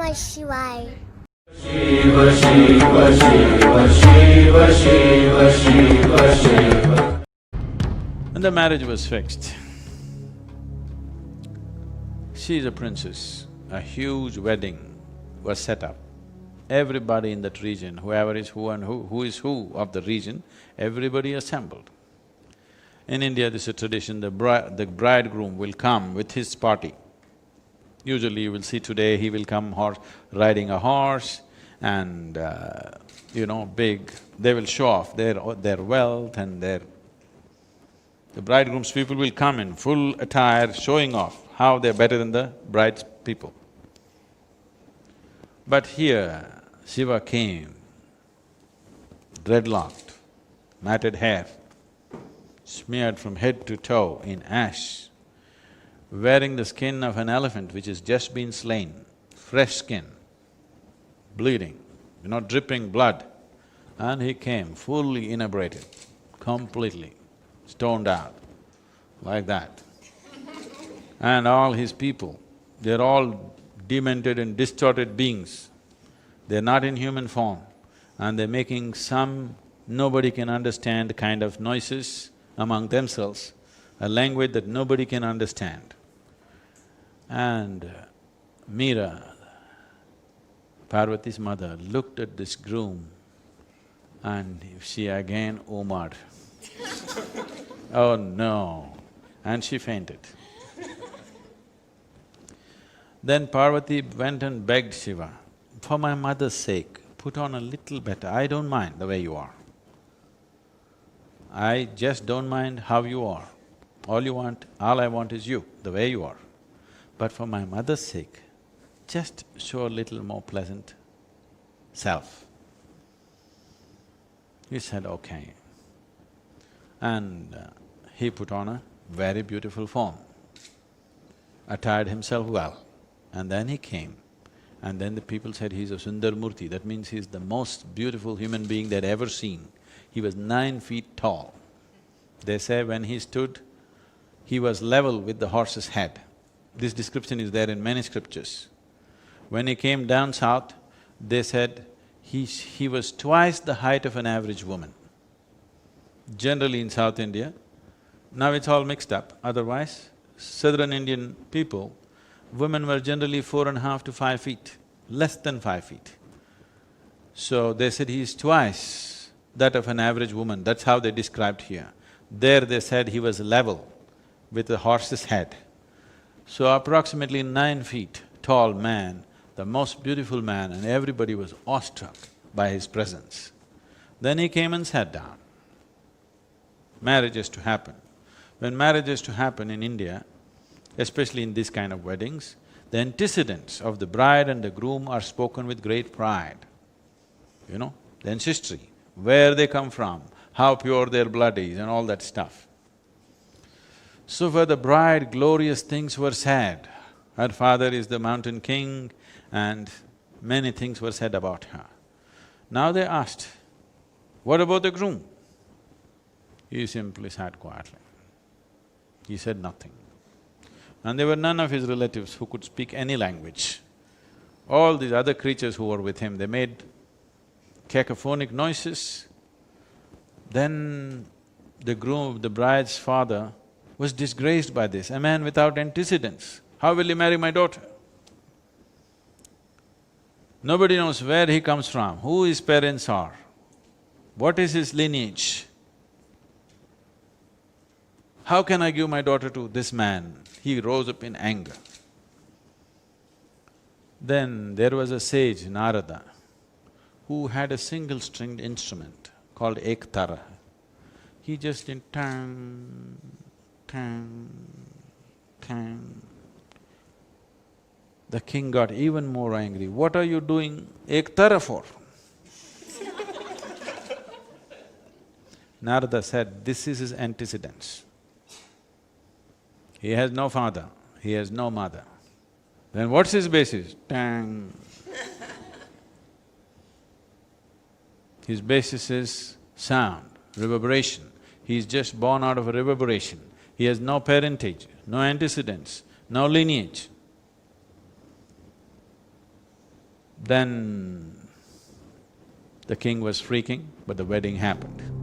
Namah Shivaya. Shiva, Shiva, Shiva, Shiva, Shiva, Shiva, Shiva. And the marriage was fixed. She is a princess. A huge wedding was set up. Everybody in that region, whoever is who and who is who of the region, everybody assembled. In India, this is a tradition, the bridegroom will come with his party. Usually you will see today, he will come riding a horse and big… They will show off their wealth and the bridegroom's people will come in full attire, showing off how they're better than the bride's people. But here, Shiva came, dreadlocked, matted hair, smeared from head to toe in ash, wearing the skin of an elephant which has just been slain, fresh skin, bleeding, dripping blood. And he came fully inebriated, completely stoned out, like that. And all his people, they're all demented and distorted beings. They're not in human form and they're making some nobody can understand kind of noises among themselves, a language that nobody can understand. And Meera, Parvati's mother, looked at this groom and she again omaed. Oh no! And she fainted. Then Parvati went and begged Shiva, for my mother's sake, put on a little better, I don't mind the way you are. I just don't mind how you are. All I want is you, the way you are. But for my mother's sake, just show a little more pleasant self. He said, okay. And he put on a very beautiful form, attired himself well. And then he came, and then the people said he's a Sundar Murti, that means he's the most beautiful human being they'd ever seen. He was 9 feet tall. They say when he stood, he was level with the horse's head. This description is there in many scriptures. When he came down south, they said he was twice the height of an average woman. Generally in South India, now it's all mixed up, otherwise, southern Indian people, women were generally 4.5 to 5 feet, less than 5 feet. So they said he is twice that of an average woman, that's how they described here. There they said he was level with a horse's head. So approximately 9 feet tall man, the most beautiful man, and everybody was awestruck by his presence. Then he came and sat down. Marriage is to happen. When marriage is to happen in India, especially in this kind of weddings, the antecedents of the bride and the groom are spoken with great pride. The ancestry, where they come from, how pure their blood is and all that stuff. So for the bride, glorious things were said. Her father is the mountain king and many things were said about her. Now they asked, what about the groom? He simply sat quietly. He said nothing. And there were none of his relatives who could speak any language. All these other creatures who were with him, they made cacophonic noises. Then the bride's father was disgraced by this, a man without antecedents. How will he marry my daughter? Nobody knows where he comes from, who his parents are, what is his lineage. How can I give my daughter to this man? He rose up in anger. Then there was a sage, Narada, who had a single-stringed instrument called ektara. He just did tang, tang, tang. The king got even more angry. What are you doing ektara for? Narada said, this is his antecedents. He has no father, he has no mother. Then what's his basis? Tang. His basis is sound, reverberation. He's just born out of a reverberation. He has no parentage, no antecedents, no lineage. Then the king was freaking, but the wedding happened.